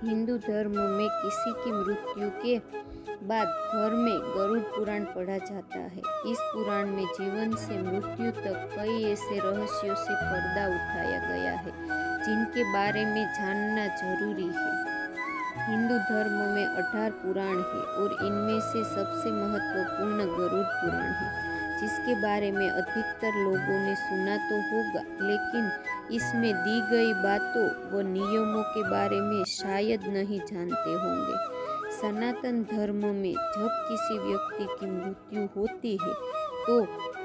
हिंदू धर्म में किसी की मृत्यु के बाद घर में गरुड़ पुराण पढ़ा जाता है। इस पुराण में जीवन से मृत्यु तक कई ऐसे रहस्यों से पर्दा उठाया गया है जिनके बारे में जानना जरूरी है। हिंदू धर्म में 18 पुराण है और इनमें से सबसे महत्वपूर्ण गरुड़ पुराण है, जिसके बारे में अधिकतर लोगों ने सुना तो होगा, लेकिन इसमें दी गई बातों व नियमों के बारे में शायद नहीं जानते होंगे। सनातन धर्म में जब किसी व्यक्ति की मृत्यु होती है तो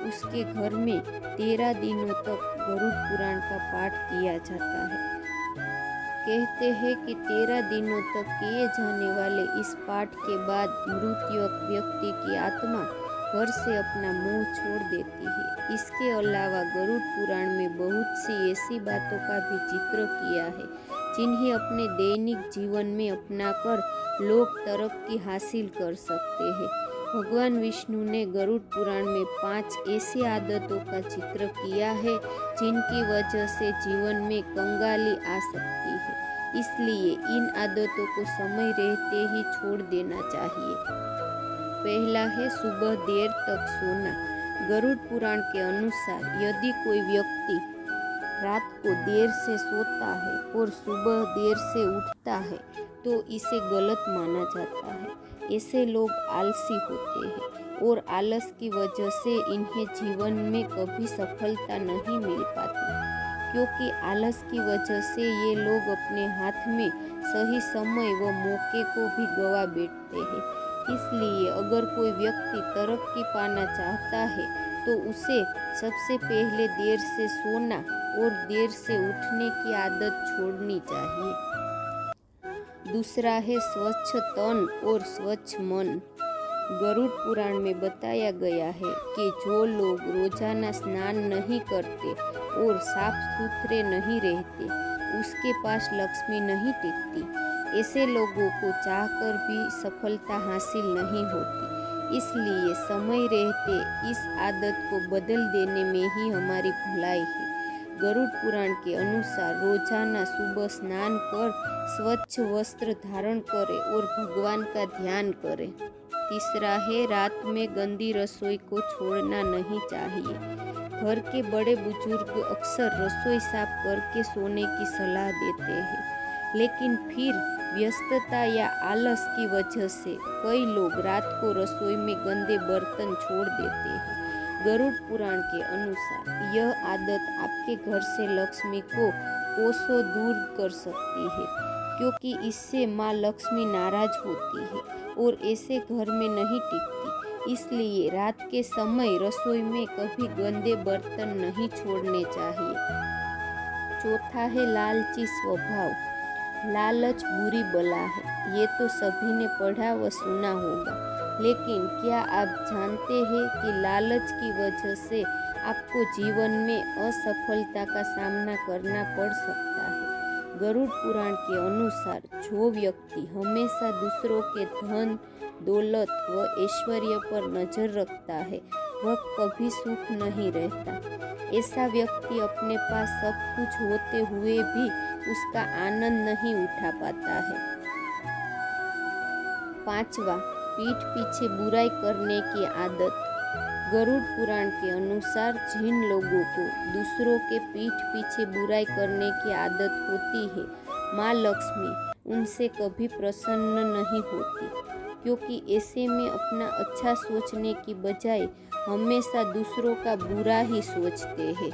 उसके घर में 13 दिनों तक गरुड़ पुराण का पाठ किया जाता है। कहते हैं कि 13 दिनों तक किए जाने वाले इस पाठ के बाद मृत व्यक्ति की आत्मा घर से अपना मोह छोड़ देती है। इसके अलावा गरुड़ पुराण में बहुत सी ऐसी बातों का भी जिक्र किया है जिन्हें अपने दैनिक जीवन में अपनाकर लोग तरक्की हासिल कर सकते हैं। भगवान विष्णु ने गरुड़ पुराण में 5 ऐसी आदतों का जिक्र किया है जिनकी वजह से जीवन में कंगाली आ सकती है, इसलिए इन आदतों को समय रहते ही छोड़ देना चाहिए। पहला है सुबह देर तक सोना। गरुड़ पुराण के अनुसार यदि कोई व्यक्ति रात को देर से सोता है और सुबह देर से उठता है तो इसे गलत माना जाता है। ऐसे लोग आलसी होते हैं और आलस की वजह से इन्हें जीवन में कभी सफलता नहीं मिल पाती, क्योंकि आलस की वजह से ये लोग अपने हाथ में सही समय व मौके को भी गवा बैठते हैं। इसलिए अगर कोई व्यक्ति तरक्की पाना चाहता है तो उसे सबसे पहले देर से सोना और देर से उठने की आदत छोड़नी चाहिए। दूसरा है स्वच्छ तन और स्वच्छ मन। गरुड़ पुराण में बताया गया है कि जो लोग रोजाना स्नान नहीं करते और साफ सुथरे नहीं रहते, उसके पास लक्ष्मी नहीं टिकती। ऐसे लोगों को चाहकर भी सफलता हासिल नहीं होती। इसलिए समय रहते इस आदत को बदल देने में ही हमारी भलाई है। गरुड़ पुराण के अनुसार रोजाना सुबह स्नान कर स्वच्छ वस्त्र धारण करें और भगवान का ध्यान करें। तीसरा है रात में गंदी रसोई को छोड़ना नहीं चाहिए। घर के बड़े बुजुर्ग अक्सर रसोई साफ करके सोने की सलाह देते हैं, लेकिन फिर व्यस्तता या आलस की वजह से कई लोग रात को रसोई में गंदे बर्तन छोड़ देते हैं। गरुड़ पुराण के अनुसार यह आदत आपके घर से लक्ष्मी को कोसों दूर कर सकती है, क्योंकि इससे माँ लक्ष्मी नाराज होती है और ऐसे घर में नहीं टिकती। इसलिए रात के समय रसोई में कभी गंदे बर्तन नहीं छोड़ने चाहिए। चौथा है लालची स्वभाव। लालच बुरी बला है, ये तो सभी ने पढ़ा व सुना होगा, लेकिन क्या आप जानते हैं कि लालच की वजह से आपको जीवन में असफलता का सामना करना पड़ सकता है। गरुड़ पुराण के अनुसार जो व्यक्ति हमेशा दूसरों के धन दौलत व ऐश्वर्य पर नजर रखता है वह कभी सुख नहीं रहता। ऐसा व्यक्ति अपने पास सब कुछ होते हुए भी उसका आनंद नहीं उठा पाता है। पांचवा, पीठ पीछे बुराई करने की आदत। गरुड़ पुराण के अनुसार जिन लोगों को दूसरों के पीठ पीछे बुराई करने की आदत होती है, माँ लक्ष्मी उनसे कभी प्रसन्न नहीं होती, क्योंकि ऐसे में अपना अच्छा सोचने की बजाय हमेशा दूसरों का बुरा ही सोचते हैं।